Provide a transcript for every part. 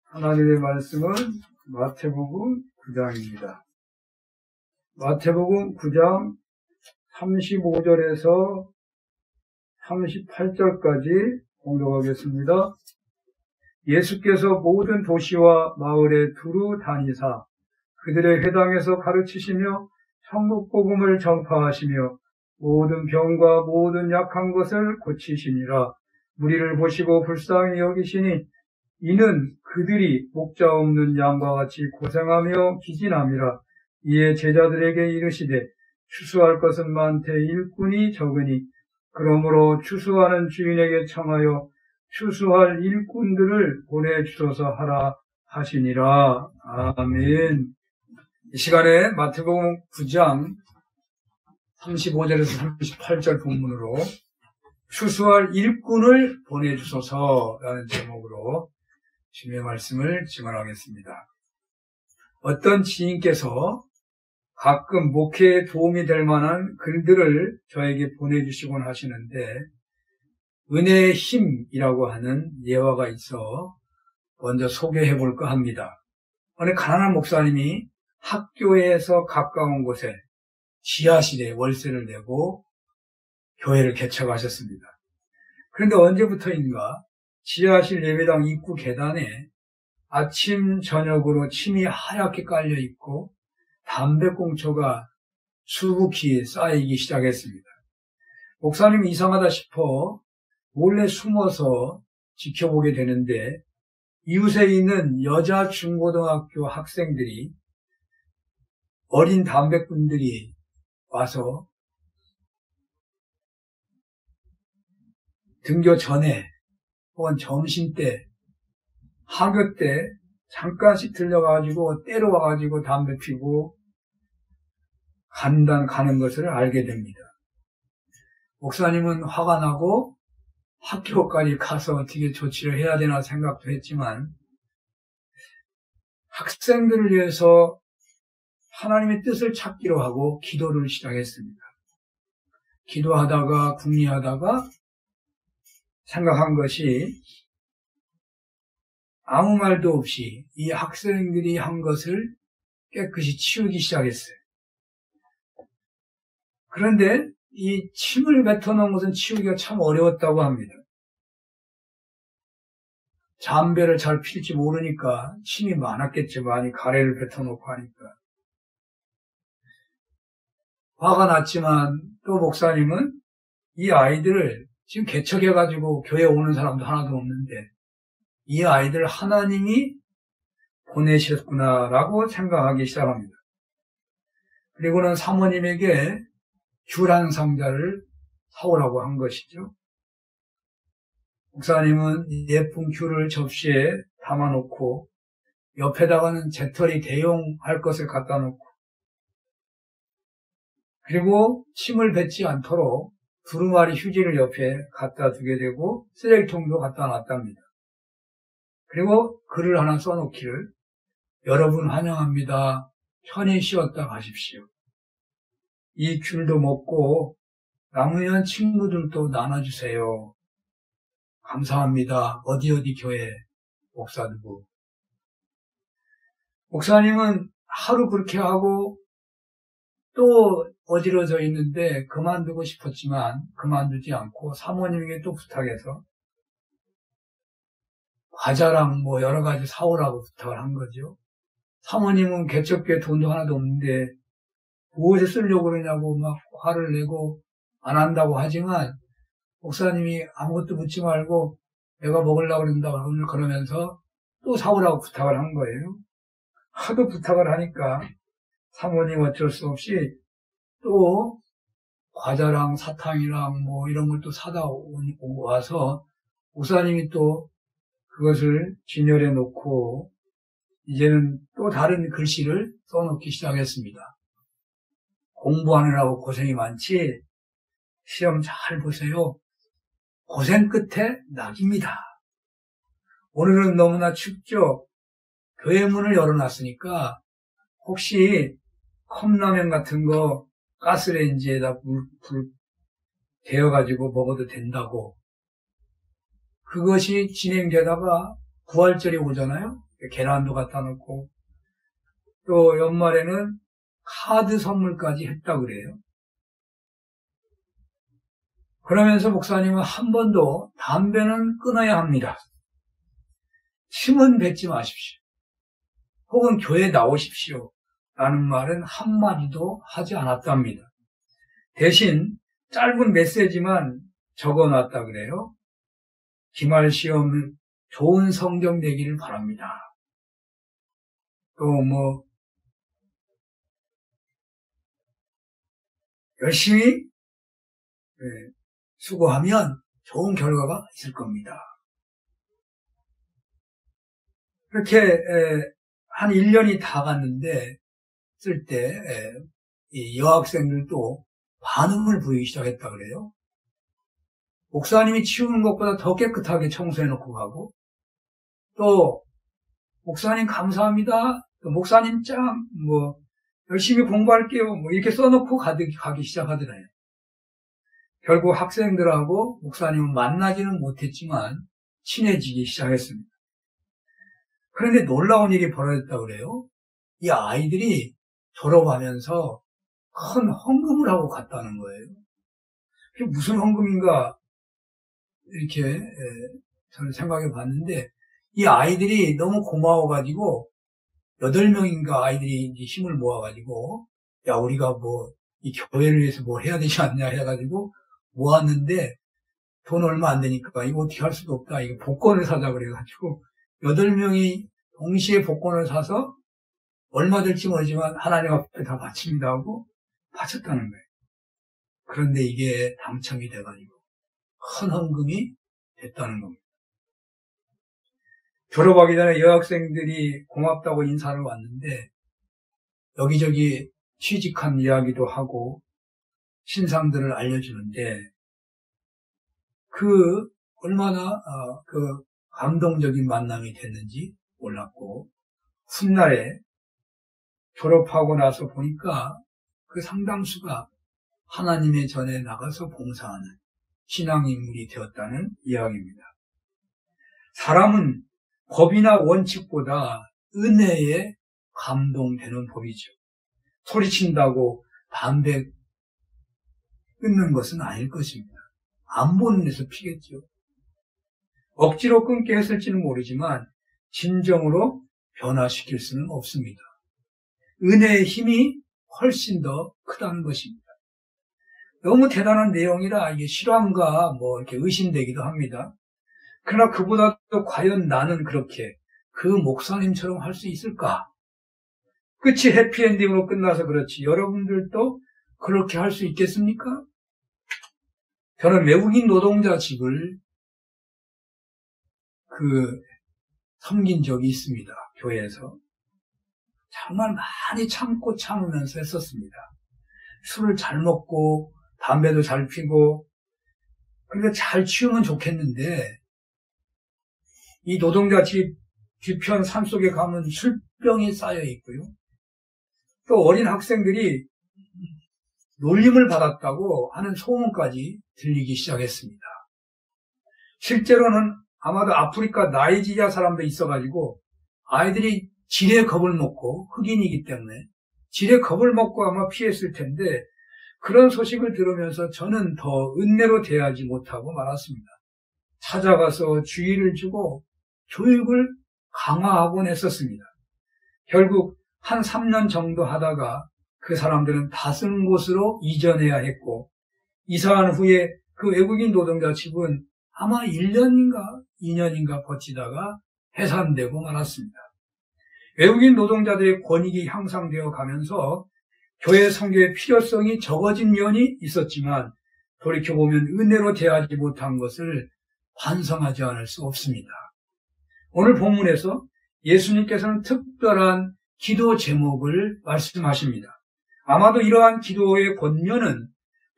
하나님의 말씀은 마태복음 9장입니다. 마태복음 9장 35절에서 38절까지 공독하겠습니다. 예수께서 모든 도시와 마을에 두루 다니사 그들의 회당에서 가르치시며 천국 복음을 전파하시며 모든 병과 모든 약한 것을 고치시니라. 무리를 보시고 불쌍히 여기시니 이는 그들이 목자 없는 양과 같이 고생하며 기진함이라. 이에 제자들에게 이르시되 추수할 것은 많되 일꾼이 적으니 그러므로 추수하는 주인에게 청하여 추수할 일꾼들을 보내주소서 하라 하시니라. 아멘. 이 시간에 마태복음 9장 35절에서 38절 본문으로 추수할 일꾼을 보내주소서라는 제목으로 주님의 말씀을 증언하겠습니다. 어떤 지인께서 가끔 목회에 도움이 될 만한 글들을 저에게 보내주시곤 하시는데 은혜의 힘이라고 하는 예화가 있어 먼저 소개해 볼까 합니다. 어느 가난한 목사님이 학교에서 가까운 곳에 지하실에 월세를 내고 교회를 개척하셨습니다. 그런데 언제부터인가 지하실 예배당 입구 계단에 아침 저녁으로 침이 하얗게 깔려 있고 담배꽁초가 수북히 쌓이기 시작했습니다. 목사님이 이상하다 싶어 몰래 숨어서 지켜보게 되는데 이웃에 있는 여자 중고등학교 학생들이 어린 담배꾼들이 와서 등교 전에 혹은 점심때, 학교 때 잠깐씩 들려가지고 때려와가지고 담배 피고 가는 것을 알게 됩니다. 목사님은 화가 나고 학교까지 가서 어떻게 조치를 해야 되나 생각도 했지만 학생들을 위해서 하나님의 뜻을 찾기로 하고 기도를 시작했습니다. 기도하다가 궁리하다가 생각한 것이 아무 말도 없이 이 학생들이 한 것을 깨끗이 치우기 시작했어요. 그런데 이 침을 뱉어놓은 것은 치우기가 참 어려웠다고 합니다. 담배를 잘 필지 모르니까 침이 많았겠죠. 많이 가래를 뱉어놓고 하니까. 화가 났지만 또 목사님은 이 아이들을 지금 개척해가지고 교회 오는 사람도 하나도 없는데 이 아이들 하나님이 보내셨구나라고 생각하기 시작합니다. 그리고는 사모님에게 귤 한 상자를 사오라고 한 것이죠. 목사님은 예쁜 귤을 접시에 담아놓고 옆에다가는 재떨이 대용할 것을 갖다 놓고 그리고 침을 뱉지 않도록 두루마리 휴지를 옆에 갖다 두게 되고 쓰레기통도 갖다 놨답니다. 그리고 글을 하나 써놓기를 여러분 환영합니다. 편히 쉬었다 가십시오. 이 귤도 먹고 남으면 친구들도 나눠주세요. 감사합니다. 어디 교회 목사 누구. 목사님은 하루 그렇게 하고 또 어지러져 있는데 그만두고 싶었지만 그만두지 않고 사모님에게 또 부탁해서 과자랑 뭐 여러 가지 사오라고 부탁을 한 거죠. 사모님은 개척교회 돈도 하나도 없는데 무엇에 쓰려고 그러냐고 막 화를 내고 안 한다고 하지만 목사님이 아무것도 묻지 말고 내가 먹으려고 그런다 그러면서 또 사오라고 부탁을 한 거예요. 하도 부탁을 하니까 사모님 어쩔 수 없이 또 과자랑 사탕이랑 뭐 이런 걸 또 사다 와서 목사님이 또 그것을 진열해 놓고 이제는 또 다른 글씨를 써놓기 시작했습니다. 공부하느라고 고생이 많지 시험 잘 보세요. 고생 끝에 낙입니다. 오늘은 너무나 춥죠. 교회 문을 열어놨으니까 혹시 컵라면 같은 거 가스레인지에다 불 데워가지고 먹어도 된다고. 그것이 진행되다가 부활절이 오잖아요. 계란도 갖다 놓고 또 연말에는 카드 선물까지 했다 그래요. 그러면서 목사님은 한 번도 담배는 끊어야 합니다. 침은 뱉지 마십시오. 혹은 교회 나오십시오. 라는 말은 한마디도 하지 않았답니다. 대신 짧은 메시지만 적어놨다 그래요. 기말 시험 좋은 성적 내기를 바랍니다. 또 열심히 수고하면 좋은 결과가 있을 겁니다. 그렇게 한 1년이 다 갔는데 쓸 때 이 여학생들도 반응을 보이기 시작했다 그래요. 목사님이 치우는 것보다 더 깨끗하게 청소해놓고 가고 또 목사님 감사합니다. 또 목사님 짱 열심히 공부할게요. 이렇게 써놓고 가기 시작하더래요. 결국 학생들하고 목사님은 만나지는 못했지만 친해지기 시작했습니다. 그런데 놀라운 일이 벌어졌다고 그래요. 이 아이들이 졸업하면서 큰 헌금을 하고 갔다는 거예요. 그게 무슨 헌금인가 이렇게 저는 생각해 봤는데 이 아이들이 너무 고마워가지고 8명인가 아이들이 힘을 모아가지고 야 우리가 이 교회를 위해서 뭘 해야 되지 않냐 해가지고 모았는데 돈 얼마 안 되니까 이거 어떻게 할 수도 없다. 이거 복권을 사자 그래가지고 8명이 동시에 복권을 사서 얼마 될지 모르지만 하나님 앞에 다 바칩니다 하고 바쳤다는 거예요. 그런데 이게 당첨이 돼가지고 큰 헌금이 됐다는 겁니다. 졸업하기 전에 여학생들이 고맙다고 인사를 왔는데 여기저기 취직한 이야기도 하고 신상들을 알려주는데 얼마나 감동적인 만남이 됐는지 몰랐고 훗날에 졸업하고 나서 보니까 그 상당수가 하나님의 전에 나가서 봉사하는 신앙인물이 되었다는 이야기입니다. 사람은 법이나 원칙보다 은혜에 감동되는 법이죠. 소리친다고 담배 끊는 것은 아닐 것입니다. 안 보는 데서 피겠죠. 억지로 끊게 했을지는 모르지만 진정으로 변화시킬 수는 없습니다. 은혜의 힘이 훨씬 더 크다는 것입니다. 너무 대단한 내용이라 이게 실화인가 이렇게 의심되기도 합니다. 그러나 그보다도 과연 나는 그렇게 그 목사님처럼 할 수 있을까? 끝이 해피엔딩으로 끝나서 그렇지 여러분들도 그렇게 할 수 있겠습니까? 저는 외국인 노동자 집을 섬긴 적이 있습니다. 교회에서. 정말 많이 참으면서 했었습니다. 술을 잘 먹고 담배도 잘 피고 그러니까 잘 치우면 좋겠는데 이 노동자 집 뒤편 산속에 가면 술병이 쌓여 있고요. 또 어린 학생들이 놀림을 받았다고 하는 소문까지 들리기 시작했습니다. 실제로는 아마도 아프리카 나이지리아 사람도 있어가지고 아이들이 질의 겁을 먹고 흑인이기 때문에 질의 겁을 먹고 아마 피했을 텐데 그런 소식을 들으면서 저는 더 은혜로 대하지 못하고 말았습니다. 찾아가서 주의를 주고 교육을 강화하곤 했었습니다. 결국 한 3년 정도 하다가 그 사람들은 다른 곳으로 이전해야 했고 이사한 후에 그 외국인 노동자 집은 아마 1년인가 2년인가 버티다가 해산되고 말았습니다. 외국인 노동자들의 권익이 향상되어 가면서 교회 선교의 필요성이 적어진 면이 있었지만 돌이켜보면 은혜로 대하지 못한 것을 반성하지 않을 수 없습니다. 오늘 본문에서 예수님께서는 특별한 기도 제목을 말씀하십니다. 아마도 이러한 기도의 권면은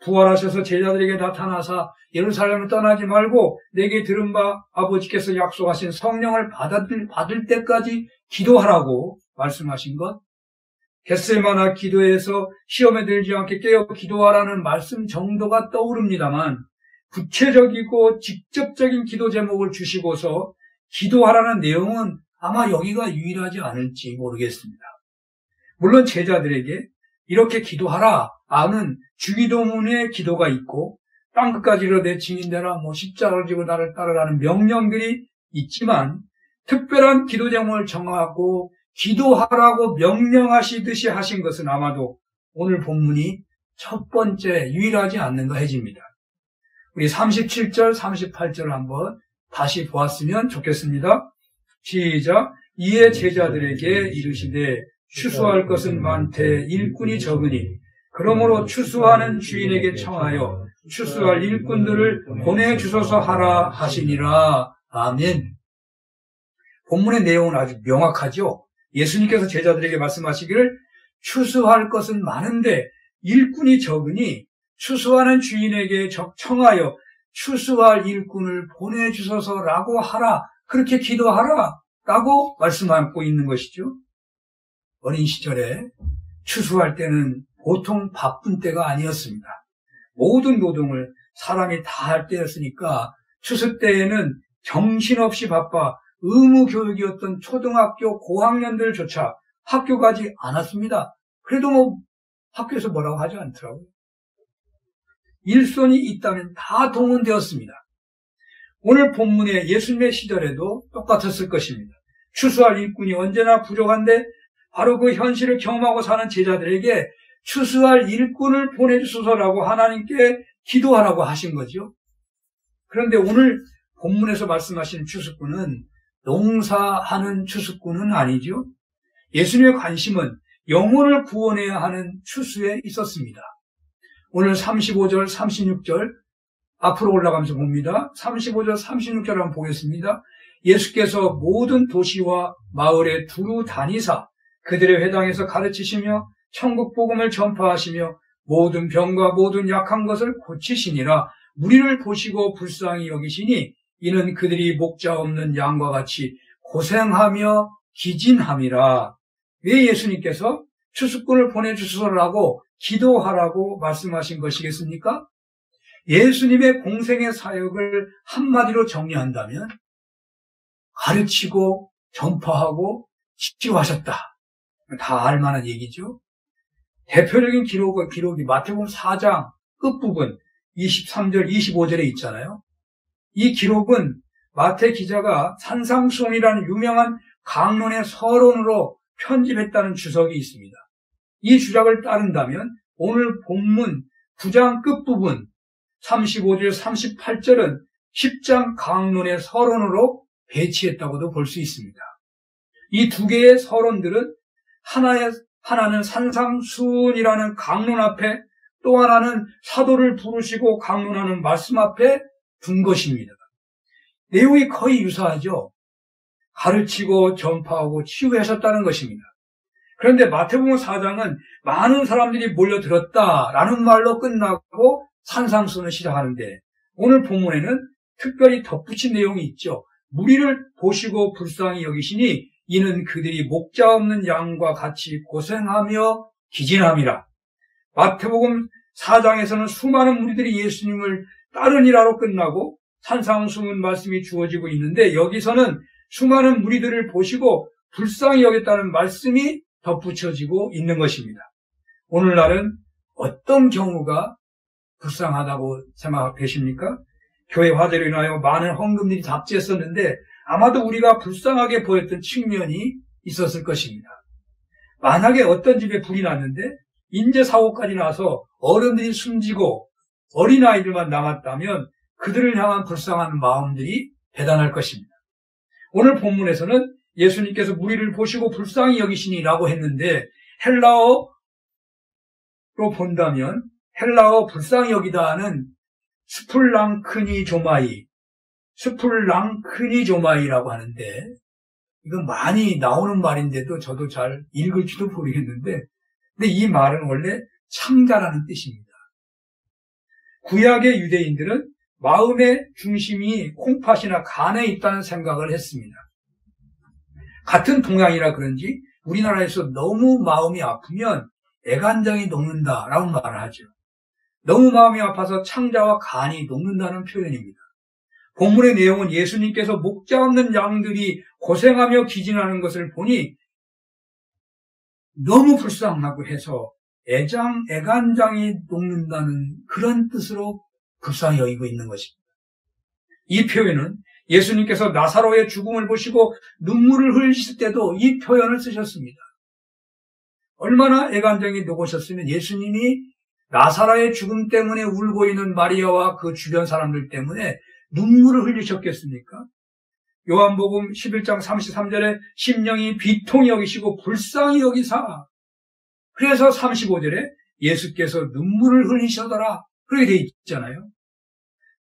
부활하셔서 제자들에게 나타나사 예루살렘을 떠나지 말고 내게 들은 바 아버지께서 약속하신 성령을 받을 때까지 기도하라고 말씀하신 것, 겟세마나 기도에서 시험에 들지 않게 깨어 기도하라는 말씀 정도가 떠오릅니다만 구체적이고 직접적인 기도 제목을 주시고서 기도하라는 내용은 아마 여기가 유일하지 않을지 모르겠습니다. 물론 제자들에게 이렇게 기도하라 하는 주기도문의 기도가 있고 땅끝까지 이르되 증인되라 십자가를 지고 나를 따르라는 명령들이 있지만 특별한 기도 제목을 정하고 기도하라고 명령하시듯이 하신 것은 아마도 오늘 본문이 첫 번째 유일하지 않는가 해집니다. 우리 37절, 38절을 한번 다시 보았으면 좋겠습니다. 시작. 이에 제자들에게 이르시되 추수할 것은 많되 일꾼이 적으니 그러므로 추수하는 주인에게 청하여 추수할 일꾼들을 보내주소서 하라 하시니라. 아멘. 본문의 내용은 아주 명확하죠. 예수님께서 제자들에게 말씀하시기를 추수할 것은 많은데 일꾼이 적으니 추수하는 주인에게 청하여 추수할 일꾼을 보내주소서라고 하라. 그렇게 기도하라. 라고 말씀하고 있는 것이죠. 어린 시절에 추수할 때는 보통 바쁜 때가 아니었습니다. 모든 노동을 사람이 다 할 때였으니까 추수 때에는 정신없이 바빠 의무교육이었던 초등학교 고학년들조차 학교 가지 않았습니다. 그래도 학교에서 뭐라고 하지 않더라고요. 일손이 있다면 다 동원되었습니다. 오늘 본문의 예수님의 시절에도 똑같았을 것입니다. 추수할 일꾼이 언제나 부족한데 바로 그 현실을 경험하고 사는 제자들에게 추수할 일꾼을 보내주소서라고 하나님께 기도하라고 하신 거죠. 그런데 오늘 본문에서 말씀하신 추수꾼은 농사하는 추수꾼은 아니죠. 예수님의 관심은 영혼을 구원해야 하는 추수에 있었습니다. 오늘 35절, 36절 앞으로 올라가면서 봅니다. 35절, 36절 한번 보겠습니다. 예수께서 모든 도시와 마을에 두루 다니사 그들의 회당에서 가르치시며 천국 복음을 전파하시며 모든 병과 모든 약한 것을 고치시니라. 무리를 보시고 불쌍히 여기시니 이는 그들이 목자 없는 양과 같이 고생하며 기진함이라. 왜 예수님께서 추수꾼을 보내주소서라고 기도하라고 말씀하신 것이겠습니까? 예수님의 공생의 사역을 한마디로 정리한다면 가르치고 전파하고 치유하셨다. 다 알만한 얘기죠. 대표적인 기록이 마태복음 4장 끝부분 23절, 25절에 있잖아요. 이 기록은 마태 기자가 산상수훈이라는 유명한 강론의 서론으로 편집했다는 주석이 있습니다. 이 주장을 따른다면 오늘 본문 9장 끝부분 35절, 38절은 10장 강론의 서론으로 배치했다고도 볼 수 있습니다. 이 두 개의 서론들은 하나는 산상수훈이라는 강론 앞에 또 하나는 사도를 부르시고 강론하는 말씀 앞에 둔 것입니다. 내용이 거의 유사하죠. 가르치고 전파하고 치유하셨다는 것입니다. 그런데 마태복음 4장은 많은 사람들이 몰려들었다라는 말로 끝나고 산상수훈을 시작하는데 오늘 본문에는 특별히 덧붙인 내용이 있죠. 무리를 보시고 불쌍히 여기시니 이는 그들이 목자 없는 양과 같이 고생하며 기진함이라. 마태복음 4장에서는 수많은 무리들이 예수님을 따르니라로 끝나고 산상수훈 말씀이 주어지고 있는데 여기서는 수많은 무리들을 보시고 불쌍히 여겼다는 말씀이 덧붙여지고 있는 것입니다. 오늘날은 어떤 경우가 불쌍하다고 생각되십니까? 교회 화재로 인하여 많은 헌금들이 답지했었는데 아마도 우리가 불쌍하게 보였던 측면이 있었을 것입니다. 만약에 어떤 집에 불이 났는데 인재사고까지 나서 어른들이 숨지고 어린아이들만 남았다면 그들을 향한 불쌍한 마음들이 대단할 것입니다. 오늘 본문에서는 예수님께서 무리를 보시고 불쌍히 여기시니라고 했는데 헬라어로 본다면 헬라어 불쌍히 여기다는 스플랑크니조마이라고 하는데 이건 많이 나오는 말인데도 저도 잘 읽을지도 모르겠는데 근데 이 말은 원래 창자라는 뜻입니다. 구약의 유대인들은 마음의 중심이 콩팥이나 간에 있다는 생각을 했습니다. 같은 동양이라 그런지 우리나라에서 너무 마음이 아프면 애간장이 녹는다라고 말을 하죠. 너무 마음이 아파서 창자와 간이 녹는다는 표현입니다. 본문의 내용은 예수님께서 목자 없는 양들이 고생하며 기진하는 것을 보니 너무 불쌍하고 해서 애간장이 녹는다는 그런 뜻으로 불쌍히 여기고 있는 것입니다. 이 표현은 예수님께서 나사로의 죽음을 보시고 눈물을 흘리실 때도 이 표현을 쓰셨습니다. 얼마나 애간장이 녹으셨으면 예수님이 나사로의 죽음 때문에 울고 있는 마리아와 그 주변 사람들 때문에 눈물을 흘리셨겠습니까? 요한복음 11장 33절에 심령이 비통히 여기시고 불쌍히 여기사, 그래서 35절에 예수께서 눈물을 흘리셔더라, 그렇게 돼 있잖아요.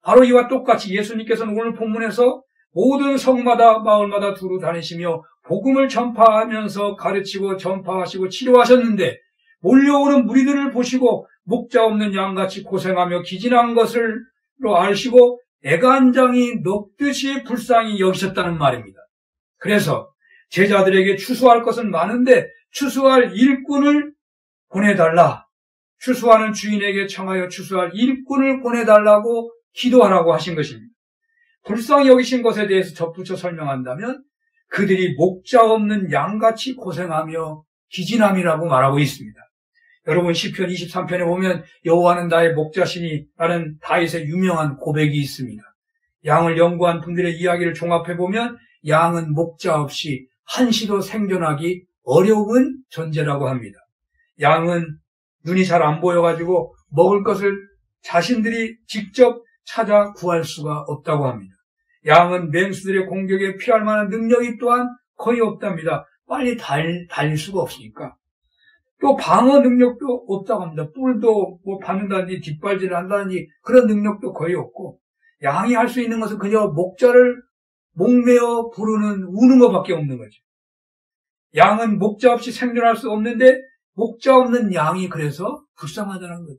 바로 이와 똑같이 예수님께서는 오늘 본문에서 모든 성마다 마을마다 두루 다니시며 복음을 전파하면서 가르치고 전파하시고 치료하셨는데, 몰려오는 무리들을 보시고 목자 없는 양같이 고생하며 기진한 것을 아시고 애간장이 녹듯이 불쌍히 여기셨다는 말입니다. 그래서 제자들에게 추수할 것은 많은데 추수할 일꾼을 보내달라, 추수하는 주인에게 청하여 추수할 일꾼을 보내달라고 기도하라고 하신 것입니다. 불쌍히 여기신 것에 대해서 덧붙여 설명한다면 그들이 목자 없는 양같이 고생하며 기진함이라고 말하고 있습니다. 여러분, 시편 23편에 보면 여호와는 나의 목자시니 라는 다윗의 유명한 고백이 있습니다. 양을 연구한 분들의 이야기를 종합해보면 양은 목자 없이 한시도 생존하기 어려운 존재라고 합니다. 양은 눈이 잘 안 보여가지고 먹을 것을 자신들이 직접 찾아 구할 수가 없다고 합니다. 양은 맹수들의 공격에 피할 만한 능력이 또한 거의 없답니다. 빨리 달릴 수가 없으니까. 또 방어 능력도 없다고 합니다. 뿔도 받는다든지 뒷발질을 한다든지 그런 능력도 거의 없고, 양이 할 수 있는 것은 그저 목자를 목매어 부르는 우는 것밖에 없는 거죠. 양은 목자 없이 생존할 수 없는데 목자 없는 양이 그래서 불쌍하다는 거죠.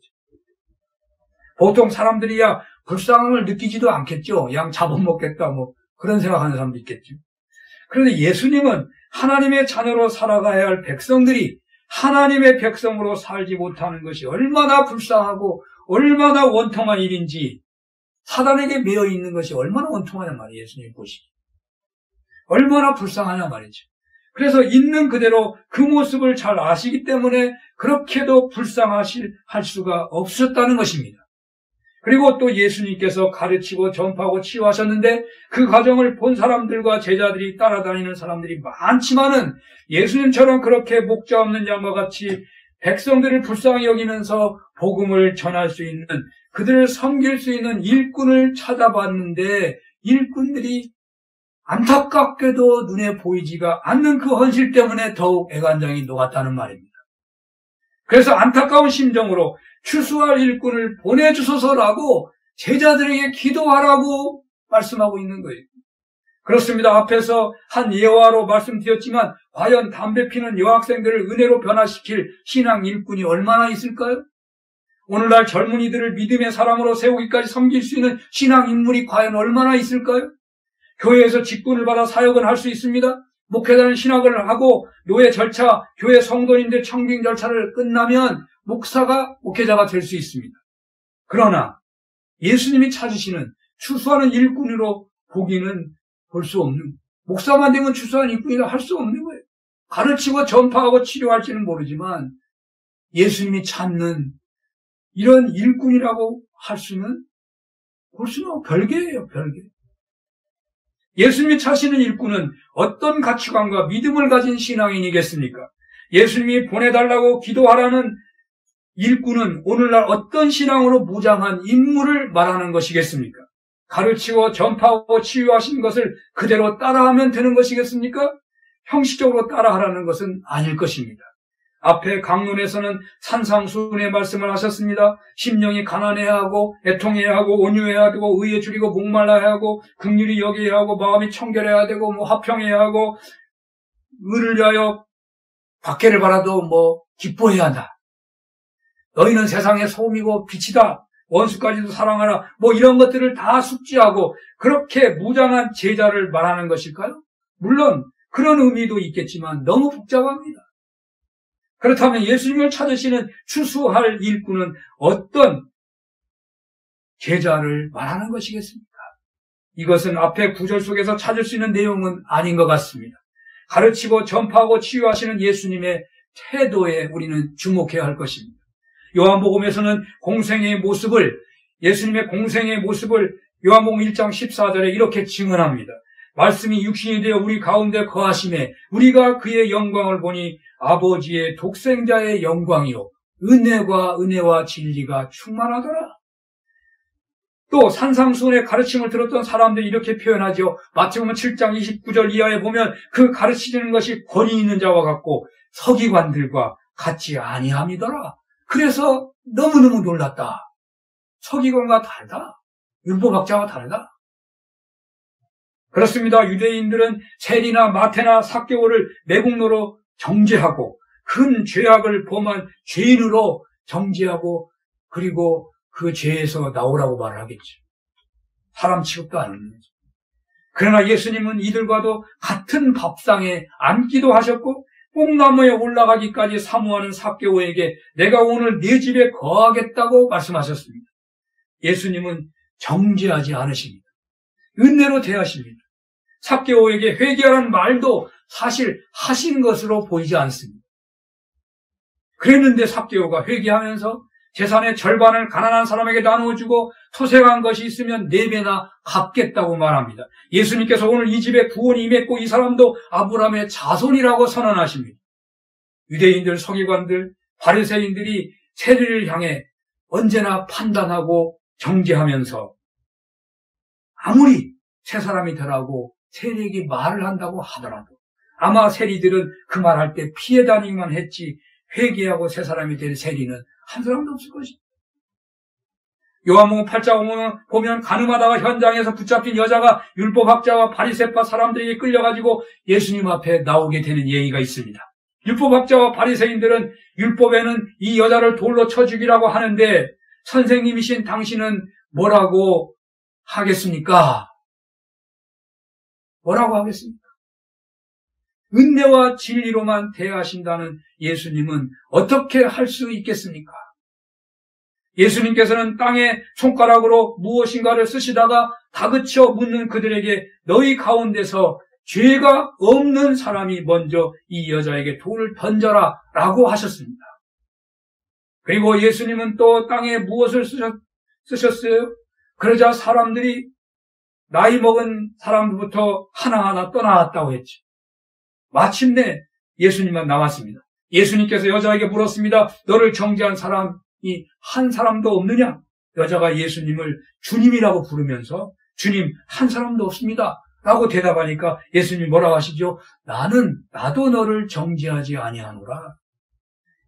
보통 사람들이야 불쌍함을 느끼지도 않겠죠. 양 잡아먹겠다 그런 생각하는 사람도 있겠죠. 그런데 예수님은 하나님의 자녀로 살아가야 할 백성들이 하나님의 백성으로 살지 못하는 것이 얼마나 불쌍하고 얼마나 원통한 일인지, 사단에게 매여 있는 것이 얼마나 원통하냐 말이에요. 예수님 보시기 얼마나 불쌍하냐 말이죠. 그래서 있는 그대로 그 모습을 잘 아시기 때문에 그렇게도 할 수가 없었다는 것입니다. 그리고 또 예수님께서 가르치고 전파하고 치유하셨는데 그 과정을 본 사람들과 제자들이 따라다니는 사람들이 많지만은 예수님처럼 그렇게 목자 없는 양과 같이 백성들을 불쌍히 여기면서 복음을 전할 수 있는, 그들을 섬길 수 있는 일꾼을 찾아봤는데 일꾼들이 안타깝게도 눈에 보이지가 않는 그 헌실 때문에 더욱 애간장이 녹았다는 말입니다. 그래서 안타까운 심정으로 추수할 일꾼을 보내주소서라고 제자들에게 기도하라고 말씀하고 있는 거예요. 그렇습니다. 앞에서 한 예화로 말씀드렸지만 과연 담배 피는 여학생들을 은혜로 변화시킬 신앙 일꾼이 얼마나 있을까요? 오늘날 젊은이들을 믿음의 사람으로 세우기까지 섬길 수 있는 신앙 인물이 과연 얼마나 있을까요? 교회에서 직분을 받아 사역은 할 수 있습니다. 목회자는 신학을 하고 노예 절차, 교회 성도인들 청빙 절차를 끝나면 목회자가 될 수 있습니다. 그러나 예수님이 찾으시는 추수하는 일꾼으로 보기는 볼 수 없는, 목사만 되면 추수하는 일꾼이라 할 수 없는 거예요. 가르치고 전파하고 치료할지는 모르지만 예수님이 찾는 이런 일꾼이라고 볼 수는 별개예요, 별개. 예수님이 찾으시는 일꾼은 어떤 가치관과 믿음을 가진 신앙인이겠습니까? 예수님이 보내달라고 기도하라는 일꾼은 오늘날 어떤 신앙으로 무장한 인물을 말하는 것이겠습니까? 가르치고 전파하고 치유하신 것을 그대로 따라하면 되는 것이겠습니까? 형식적으로 따라하라는 것은 아닐 것입니다. 앞에 강론에서는 산상수훈의 말씀을 하셨습니다. 심령이 가난해야 하고 애통해야 하고 온유해야 되고 의에 줄이고 목말라야 하고 긍휼히 여겨야 하고 마음이 청결해야 되고 화평해야 하고 의를 위하여 박해를 받아도 기뻐해야 한다. 너희는 세상의 소음이고 빛이다. 원수까지도 사랑하라. 이런 것들을 다 숙지하고 그렇게 무장한 제자를 말하는 것일까요? 물론 그런 의미도 있겠지만 너무 복잡합니다. 그렇다면 예수님을 찾으시는 추수할 일꾼은 어떤 제자를 말하는 것이겠습니까? 이것은 앞에 구절 속에서 찾을 수 있는 내용은 아닌 것 같습니다. 가르치고 전파하고 치유하시는 예수님의 태도에 우리는 주목해야 할 것입니다. 요한복음에서는 예수님의 공생의 모습을 요한복음 1장 14절에 이렇게 증언합니다. 말씀이 육신이 되어 우리 가운데 거하심에 우리가 그의 영광을 보니 아버지의 독생자의 영광이요 은혜와 진리가 충만하더라. 또 산상수훈의 가르침을 들었던 사람들이 이렇게 표현하죠. 마태복음 7장 29절 이하에 보면 그 가르치는 것이 권위 있는 자와 같고 서기관들과 같지 아니함이더라. 그래서 너무너무 놀랐다. 서기관과 다르다. 율법학자와 다르다. 그렇습니다. 유대인들은 세리나 마태나 삭개오를 매국노로 정죄하고 큰 죄악을 범한 죄인으로 정죄하고 그리고 그 죄에서 나오라고 말을 하겠죠. 사람 취급도 안 하는 거죠. 그러나 예수님은 이들과도 같은 밥상에 앉기도 하셨고 뽕나무에 올라가기까지 사모하는 삭개오에게 내가 오늘 네 집에 거하겠다고 말씀하셨습니다. 예수님은 정죄하지 않으십니다. 은혜로 대하십니다. 삭개오에게 회개하라는 말도 사실 하신 것으로 보이지 않습니다. 그랬는데 삭개오가 회개하면서 재산의 절반을 가난한 사람에게 나누어주고 토색한 것이 있으면 4배나 갚겠다고 말합니다. 예수님께서 오늘 이 집에 구원이 임했고 이 사람도 아브라함의 자손이라고 선언하십니다. 유대인들, 서기관들, 바리새인들이 세리를 향해 언제나 판단하고 정죄하면서 아무리 세 사람이더라고 세리에게 말을 한다고 하더라도 아마 세리들은 그 말할 때 피해 다니기만 했지 회개하고 세 사람이 될 세리는 한 사람도 없을 것입니다. 요한복음 8장 보면 가늠하다가 현장에서 붙잡힌 여자가 율법학자와 바리새파 사람들에게 끌려가지고 예수님 앞에 나오게 되는 얘기가 있습니다. 율법학자와 바리새인들은 율법에는 이 여자를 돌로 쳐 죽이라고 하는데 선생님이신 당신은 뭐라고 하겠습니까? 뭐라고 하겠습니까? 은혜와 진리로만 대하신다는 예수님은 어떻게 할 수 있겠습니까? 예수님께서는 땅에 손가락으로 무엇인가를 쓰시다가 다그쳐 묻는 그들에게 너희 가운데서 죄가 없는 사람이 먼저 이 여자에게 돌을 던져라 라고 하셨습니다. 그리고 예수님은 또 땅에 무엇을 쓰셨어요? 그러자 사람들이 나이 먹은 사람부터 하나하나 떠나왔다고 했죠. 마침내 예수님만 남았습니다. 예수님께서 여자에게 물었습니다. 너를 정죄한 사람이 한 사람도 없느냐? 여자가 예수님을 주님이라고 부르면서 주님 한 사람도 없습니다 라고 대답하니까 예수님이 뭐라고 하시죠? 나도 너를 정죄하지 아니하노라.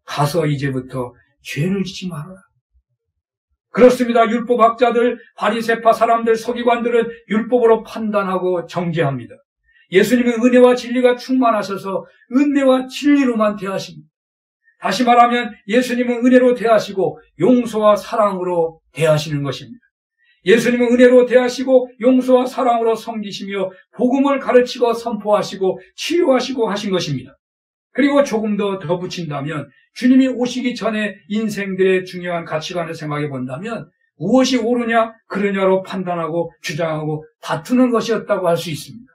가서 이제부터 죄를 짓지 말아라. 그렇습니다. 율법학자들, 바리새파 사람들, 서기관들은 율법으로 판단하고 정죄합니다. 예수님은 은혜와 진리가 충만하셔서 은혜와 진리로만 대하십니다. 다시 말하면 예수님은 은혜로 대하시고 용서와 사랑으로 대하시는 것입니다. 예수님은 은혜로 대하시고 용서와 사랑으로 섬기시며 복음을 가르치고 선포하시고 치유하시고 하신 것입니다. 그리고 조금 더 붙인다면 주님이 오시기 전에 인생들의 중요한 가치관을 생각해 본다면 무엇이 옳으냐 그르냐로 판단하고 주장하고 다투는 것이었다고 할 수 있습니다.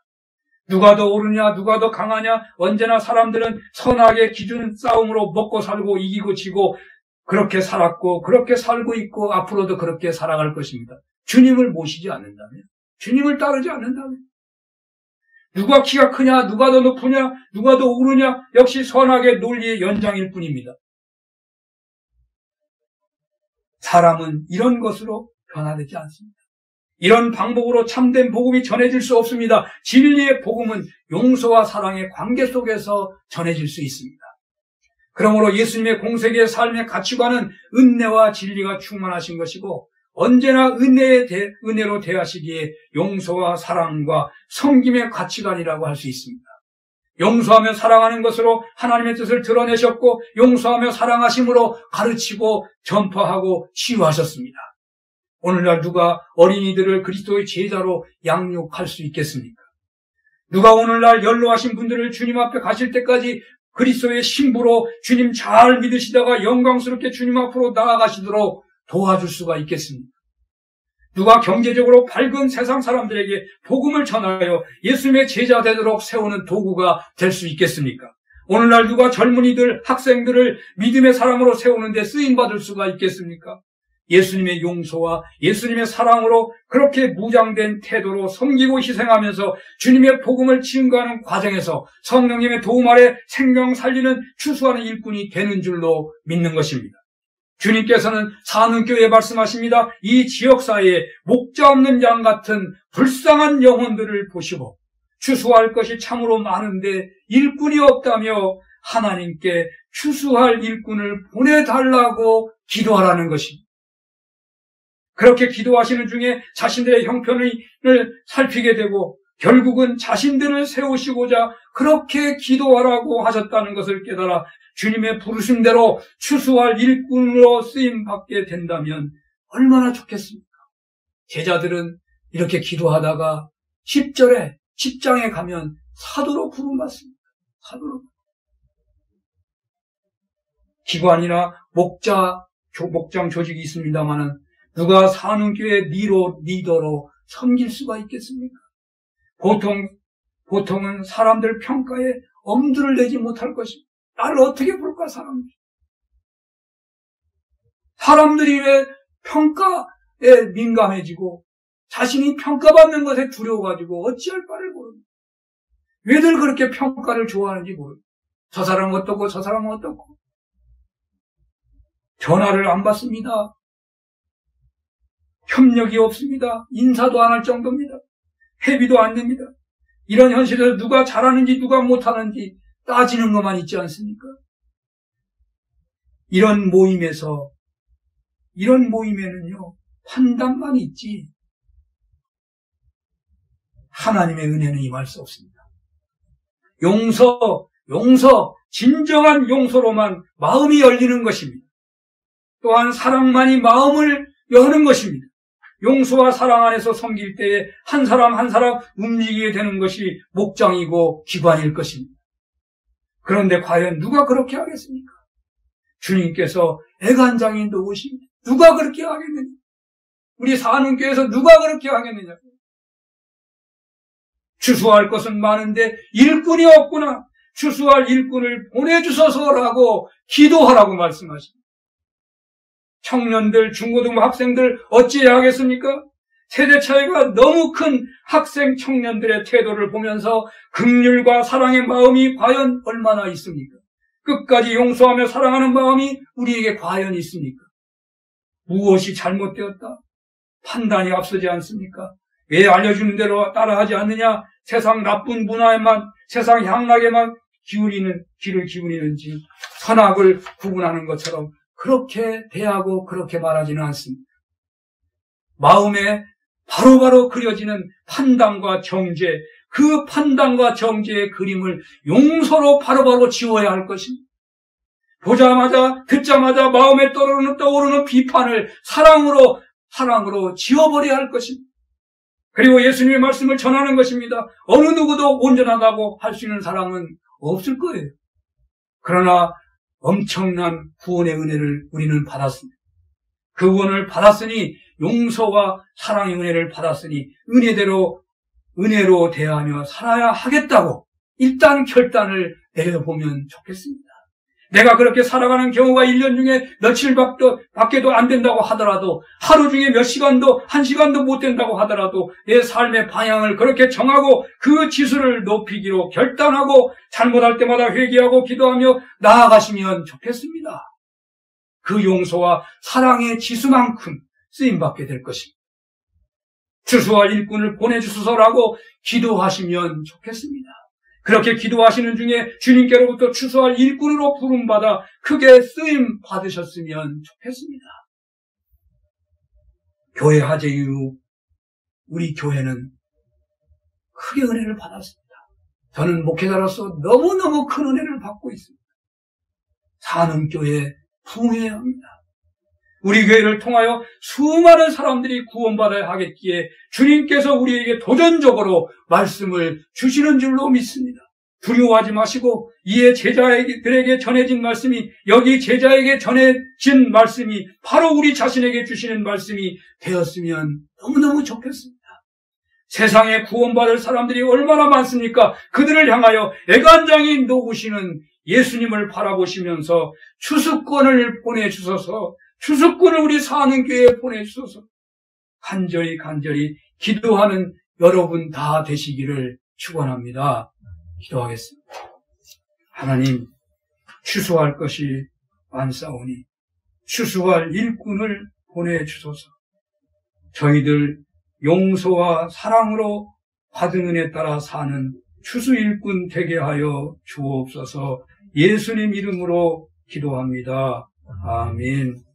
누가 더 옳으냐 누가 더 강하냐 언제나 사람들은 선악의 기준 싸움으로 먹고 살고 이기고 지고 그렇게 살았고 그렇게 살고 있고 앞으로도 그렇게 살아갈 것입니다. 주님을 모시지 않는다면 주님을 따르지 않는다면 누가 키가 크냐 누가 더 높으냐 누가 더 오르냐 역시 선악의 논리의 연장일 뿐입니다. 사람은 이런 것으로 변화되지 않습니다. 이런 방법으로 참된 복음이 전해질 수 없습니다. 진리의 복음은 용서와 사랑의 관계 속에서 전해질 수 있습니다. 그러므로 예수님의 공생의 삶의 가치관은 은혜와 진리가 충만하신 것이고 언제나 은혜로 대하시기에 용서와 사랑과 섬김의 가치관이라고 할 수 있습니다. 용서하며 사랑하는 것으로 하나님의 뜻을 드러내셨고 용서하며 사랑하심으로 가르치고 전파하고 치유하셨습니다. 오늘날 누가 어린이들을 그리스도의 제자로 양육할 수 있겠습니까? 누가 오늘날 연로하신 분들을 주님 앞에 가실 때까지 그리스도의 신부로 주님 잘 믿으시다가 영광스럽게 주님 앞으로 나아가시도록 도와줄 수가 있겠습니까? 누가 경제적으로 밝은 세상 사람들에게 복음을 전하여 예수님의 제자 되도록 세우는 도구가 될 수 있겠습니까? 오늘날 누가 젊은이들, 학생들을 믿음의 사람으로 세우는 데 쓰임받을 수가 있겠습니까? 예수님의 용서와 예수님의 사랑으로 그렇게 무장된 태도로 섬기고 희생하면서 주님의 복음을 증거하는 과정에서 성령님의 도움 아래 생명 살리는 추수하는 일꾼이 되는 줄로 믿는 것입니다. 주님께서는 사는교회에 말씀하십니다. 이 지역사회에 목자 없는 양 같은 불쌍한 영혼들을 보시고 추수할 것이 참으로 많은데 일꾼이 없다며 하나님께 추수할 일꾼을 보내달라고 기도하라는 것입니다. 그렇게 기도하시는 중에 자신들의 형편을 살피게 되고 결국은 자신들을 세우시고자 그렇게 기도하라고 하셨다는 것을 깨달아 주님의 부르심대로 추수할 일꾼으로 쓰임받게 된다면 얼마나 좋겠습니까? 제자들은 이렇게 기도하다가 10절에 직장에 가면 사도로 부름받습니다. 사도로. 기관이나 목장 조직이 있습니다마는 누가 사는교회 리더로 섬길 수가 있겠습니까? 보통은 사람들 평가에 엄두를 내지 못할 것입니다. 나를 어떻게 볼까, 사람들이. 사람들이 왜 평가에 민감해지고 자신이 평가받는 것에 두려워가지고 어찌할 바를 모릅니다. 왜들 그렇게 평가를 좋아하는지 모릅니다. 저 사람은 어떻고 저 사람은 어떻고. 전화를 안 받습니다. 협력이 없습니다. 인사도 안 할 정도입니다. 회비도 안 냅니다. 이런 현실에서 누가 잘하는지 누가 못하는지 따지는 것만 있지 않습니까? 이런 모임에는요, 판단만 있지 하나님의 은혜는 임할 수 없습니다. 용서, 진정한 용서로만 마음이 열리는 것입니다. 또한 사랑만이 마음을 여는 것입니다. 용서와 사랑 안에서 섬길 때에 한 사람 한 사람 움직이게 되는 것이 목장이고 기관일 것입니다. 그런데 과연 누가 그렇게 하겠습니까? 주님께서 애간장인도 오십니다. 누가 그렇게 하겠느냐? 우리 사는교회에서 누가 그렇게 하겠느냐? 추수할 것은 많은데 일꾼이 없구나. 추수할 일꾼을 보내주소서라고 기도하라고 말씀하십니다. 청년들, 중고등부 학생들 어찌해야 하겠습니까? 세대 차이가 너무 큰 학생 청년들의 태도를 보면서 긍휼과 사랑의 마음이 과연 얼마나 있습니까? 끝까지 용서하며 사랑하는 마음이 우리에게 과연 있습니까? 무엇이 잘못되었다? 판단이 앞서지 않습니까? 왜 알려주는 대로 따라하지 않느냐? 세상 나쁜 문화에만, 세상 향락에만 귀를 기울이는지 선악을 구분하는 것처럼 그렇게 대하고 그렇게 말하지는 않습니다. 마음에 바로바로 그려지는 판단과 정죄, 그 판단과 정죄의 그림을 용서로 바로바로 지워야 할 것입니다. 보자마자, 듣자마자 마음에 떠오르는 비판을 사랑으로 지워버려야 할 것입니다. 그리고 예수님의 말씀을 전하는 것입니다. 어느 누구도 온전하다고 할 수 있는 사람은 없을 거예요. 그러나 엄청난 구원의 은혜를 우리는 받았습니다. 그 구원을 받았으니 용서와 사랑의 은혜를 받았으니 은혜로 대하며 살아야 하겠다고 일단 결단을 내려보면 좋겠습니다. 내가 그렇게 살아가는 경우가 1년 중에 며칠밖에도 안 된다고 하더라도 하루 중에 몇 시간도 1시간도 못 된다고 하더라도 내 삶의 방향을 그렇게 정하고 그 지수를 높이기로 결단하고 잘못할 때마다 회개하고 기도하며 나아가시면 좋겠습니다. 그 용서와 사랑의 지수만큼 쓰임받게 될 것입니다. 추수할 일꾼을 보내주소서라고 기도하시면 좋겠습니다. 그렇게 기도하시는 중에 주님께로부터 추수할 일꾼으로 부름받아 크게 쓰임 받으셨으면 좋겠습니다. 교회 화재 이후 우리 교회는 크게 은혜를 받았습니다. 저는 목회자로서 너무너무 큰 은혜를 받고 있습니다. 사는교회 부흥해야 합니다. 우리 교회를 통하여 수많은 사람들이 구원받아야 하겠기에 주님께서 우리에게 도전적으로 말씀을 주시는 줄로 믿습니다. 두려워하지 마시고 이에 제자들에게 전해진 말씀이, 여기 제자에게 전해진 말씀이 바로 우리 자신에게 주시는 말씀이 되었으면 너무너무 좋겠습니다. 세상에 구원받을 사람들이 얼마나 많습니까? 그들을 향하여 애간장이 녹으시는 예수님을 바라보시면서 추수권을 보내주소서, 추수권을 우리 사는 교회에 보내주소서, 간절히 기도하는 여러분 다 되시기를 축원합니다. 기도하겠습니다. 하나님, 추수할 것이 많사오니 추수할 일꾼을 보내주소서. 저희들 용서와 사랑으로 받은 은혜 따라 사는 추수 일꾼 되게 하여 주옵소서. 예수님 이름으로 기도합니다. 아멘.